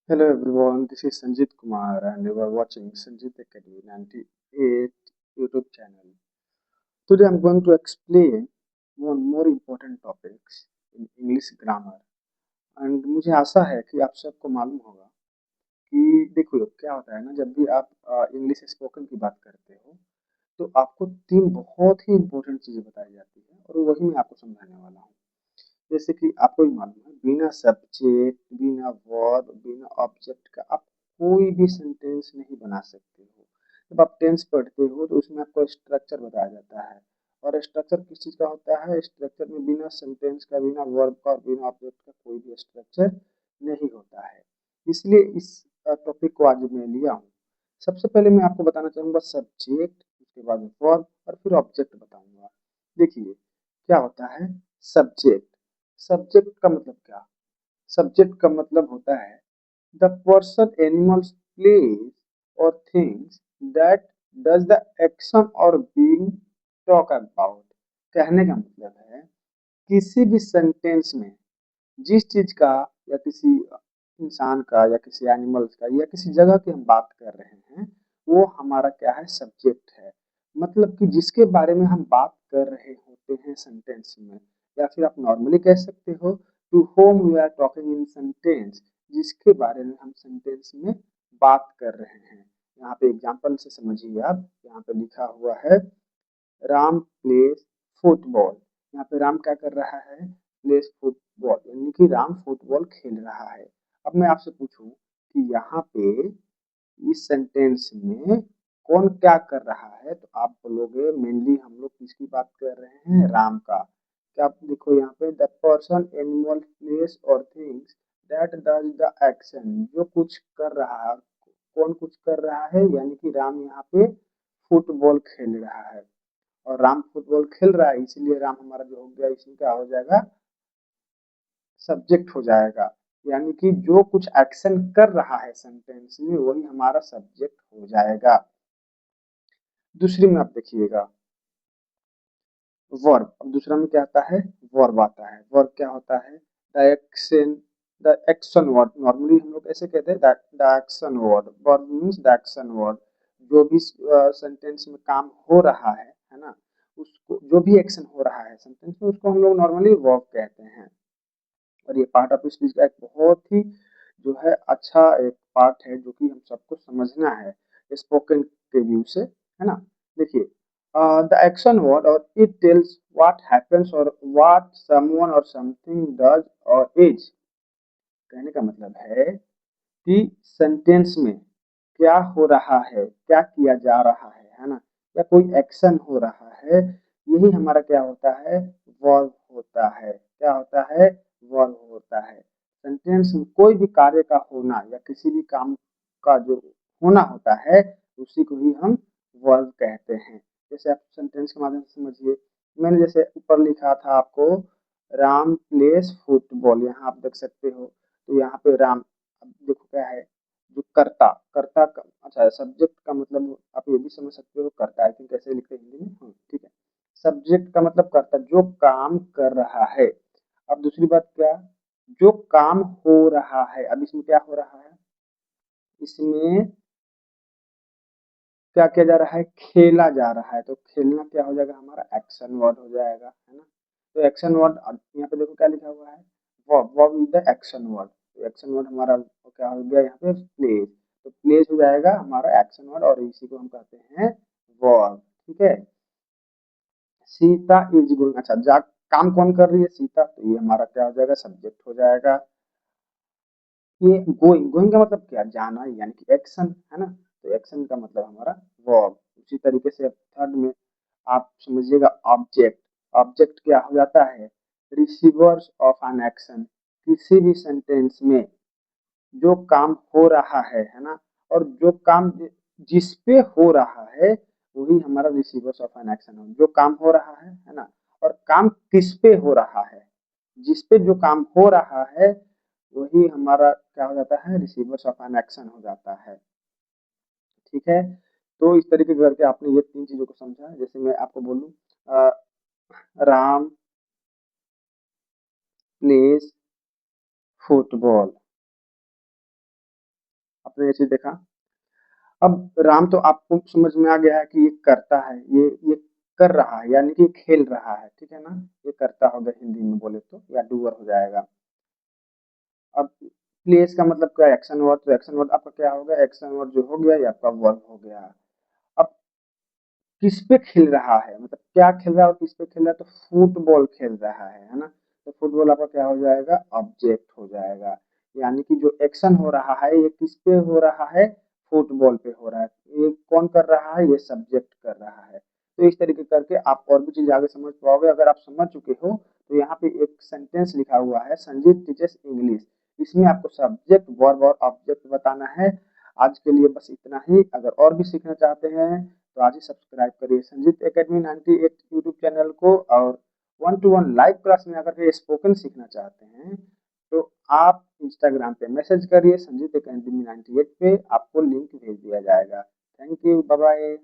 Hello everyone, this is Sanjit Kumar and you are watching Sanjit Academy 98 YouTube channel. Today I'm going to explain one more important topics in English grammar and मुझे आशा है कि आप सबको मालूम होगा कि देखो क्या होता है ना जब भी आप इंग्लिश स्पोकन की बात करते हो तो आपको तीन बहुत ही इंपॉर्टेंट चीजें बताई जाती है और वही मैं आपको समझाने वाला हूँ। जैसे कि आपको भी मालूम है बिना सब्जेक्ट बिना वर्ब बिना ऑब्जेक्ट का आप कोई भी सेंटेंस नहीं बना सकते हो। जब आप टेंस पढ़ते हो तो उसमें आपको स्ट्रक्चर बताया जाता है और स्ट्रक्चर किस चीज़ का होता है। स्ट्रक्चर में बिना सेंटेंस का बिना वर्ब का और बिना ऑब्जेक्ट का कोई भी स्ट्रक्चर नहीं होता है। इसलिए इस टॉपिक को आज मैं लिया हूँ। सबसे पहले मैं आपको बताना चाहूँगा सब्जेक्ट, उसके बाद वर्ब और फिर ऑब्जेक्ट बताऊंगा। देखिए क्या होता है सब्जेक्ट। सब्जेक्ट का मतलब क्या? सब्जेक्ट का मतलब होता है द पर्सन एनिमल्स प्लेस और things that does the action और बीइंग टॉक अबाउट। कहने का मतलब है किसी भी सेंटेंस में जिस चीज का या किसी इंसान का या किसी एनिमल्स का या किसी जगह की हम बात कर रहे हैं वो हमारा क्या है सब्जेक्ट है। मतलब कि जिसके बारे में हम बात कर रहे होते हैं सेंटेंस में या फिर आप नॉर्मली कह सकते हो to whom we are talking in sentence, जिसके बारे में हम सेंटेंस में बात कर रहे हैं। यहाँ पे एग्जांपल से समझिए आप, यहाँ पे लिखा हुआ है राम प्लेस फुटबॉल। यहाँ पे राम क्या कर रहा है प्लेस फुटबॉल, यानी कि राम फुटबॉल खेल रहा है। अब मैं आपसे पूछूं कि यहाँ पे इस सेंटेंस में कौन क्या कर रहा है तो आप बोलोगे मेनली हम लोग किसकी बात कर रहे हैं राम का। क्या आप देखो यहाँ पे द पर्सन एनिमल प्लेस और things that does the action, जो कुछ कर रहा है कौन कुछ कर रहा है यानी कि राम यहाँ पे फुटबॉल खेल रहा है और राम फुटबॉल खेल रहा है इसीलिए राम हमारा जो हो गया इसमें क्या हो जाएगा सब्जेक्ट हो जाएगा। यानी कि जो कुछ एक्शन कर रहा है सेंटेंस में वही हमारा सब्जेक्ट हो जाएगा। दूसरी में आप देखिएगा वर्ब। अब दूसरा में क्या आता है वर्ब आता है। वर्ब क्या होता है द एक्शन वर्ड, नॉर्मली हम लोग ऐसे कहते हैं the action word. Verb means the action word, जो भी सेंटेंस में काम हो रहा है ना, उसको जो भी एक्शन हो रहा है सेंटेंस में उसको हम लोग नॉर्मली वर्ब कहते हैं। और ये पार्ट ऑफ स्पीच का एक बहुत ही जो है अच्छा एक पार्ट है जो कि हम सबको समझना है स्पोकन के व्यू से, है ना। देखिए द एक्शन वर्ड और इट टेल्स व्हाट हैपेंस और व्हाट समवन और समथिंग डज और इज। कहने का मतलब है कि सेंटेंस में क्या हो रहा है, क्या किया जा रहा है ना, या कोई एक्शन हो रहा है, यही हमारा क्या होता है वर्ब होता है। क्या होता है वर्ब होता है। सेंटेंस में कोई भी कार्य का होना या किसी भी काम का जो होना होता है उसी को ही हम वर्ब कहते हैं। जैसे आप सेंटेंस के माध्यम से समझिए, मैंने जैसे ऊपर लिखा था आपको राम प्लेस फुटबॉल, यहाँ आप देख सकते हो तो यहाँ पे राम, अब देखो क्या है जो कर्ता, कर्ता का अच्छा सब्जेक्ट का मतलब आप ये भी समझ सकते हो कर्ता, आई थिंक कैसे लिखते हैं हिंदी में, हाँ ठीक है। सब्जेक्ट का मतलब कर्ता जो काम कर रहा है। अब दूसरी बात क्या, जो काम हो रहा है। अब इसमें क्या हो रहा है, इसमें क्या किया जा रहा है खेला जा रहा है तो खेलना क्या हो जाएगा हमारा एक्शन वर्ड हो जाएगा, है ना। तो एक्शन वर्ड यहाँ पे देखो क्या लिखा हुआ है verb, verb is the action word. तो एक्शन वर्ड हमारा क्या हो गया यहाँ पे प्लेस, तो प्लेस हो जाएगा हमारा एक्शन वर्ड और इसी को हम कहते हैं वर्ब। ठीक है। सीता इज गोइंग, अच्छा जा काम कौन कर रही है सीता, तो ये हमारा क्या हो जाएगा सब्जेक्ट हो जाएगा। ये गोइंग, गोइंग का मतलब क्या जाना यानी कि एक्शन, है ना। तो एक्शन का मतलब हमारा वर्ब। उसी तरीके से थर्ड में आप समझिएगा ऑब्जेक्ट। ऑब्जेक्ट क्या हो जाता है रिसीवर्स ऑफ एन एक्शन। किसी भी सेंटेंस में जो काम हो रहा है ना, और जो काम जिस पे हो रहा है वही हमारा रिसीवर्स ऑफ एन एक्शन है। जो काम हो रहा है ना, और काम किस पे हो रहा है, जिस पे जो काम हो रहा है वही हमारा क्या हो जाता है रिसीवर्स ऑफ एन एक्शन हो जाता है। ठीक है। तो इस तरीके करके आपने ये तीन चीजों को समझा। जैसे मैं आपको बोलूं राम प्लेस फुटबॉल, आपने ये चीज देखा। अब राम तो आपको समझ में आ गया है कि ये करता है, ये कर रहा है, यानी कि खेल रहा है, ठीक है ना। ये करता हो गया हिंदी में बोले तो, या डूअर हो जाएगा। अब प्लेस का मतलब क्या है, एक्शन वर्ड, तो एक्शन वर्ड आपका क्या होगा, एक्शन वर्ड जो हो गया ये आपका वर्ब हो गया। अब किस पे खेल रहा है, मतलब क्या खेल रहा है और किस पे खेल रहा है, तो फुटबॉल खेल रहा है ना। तो फुटबॉल आपका क्या हो जाएगा, ऑब्जेक्ट हो जाएगा। यानी कि जो एक्शन हो रहा है ये किस पे हो रहा है, फुटबॉल पे हो रहा है। ये कौन कर रहा है, ये सब्जेक्ट कर रहा है। तो इस तरीके करके आप और भी चीज आगे समझ पाओगे। अगर आप समझ चुके हो तो यहाँ पे एक सेंटेंस लिखा हुआ है, संजीत टीचर्स इंग्लिश। इसमें आपको सब्जेक्ट वर्ब और ऑब्जेक्ट बताना है। आज के लिए बस इतना ही। अगर और भी सीखना चाहते हैं तो आज ही सब्सक्राइब करिए संजीत एकेडमी 98 यूट्यूब चैनल को। और 1-to-1 लाइव क्लास में अगर ये स्पोकन सीखना चाहते हैं तो आप इंस्टाग्राम पे मैसेज करिए संजीत एकेडमी 98 पे, आपको लिंक भेज दिया जाएगा। Thank you, bye bye.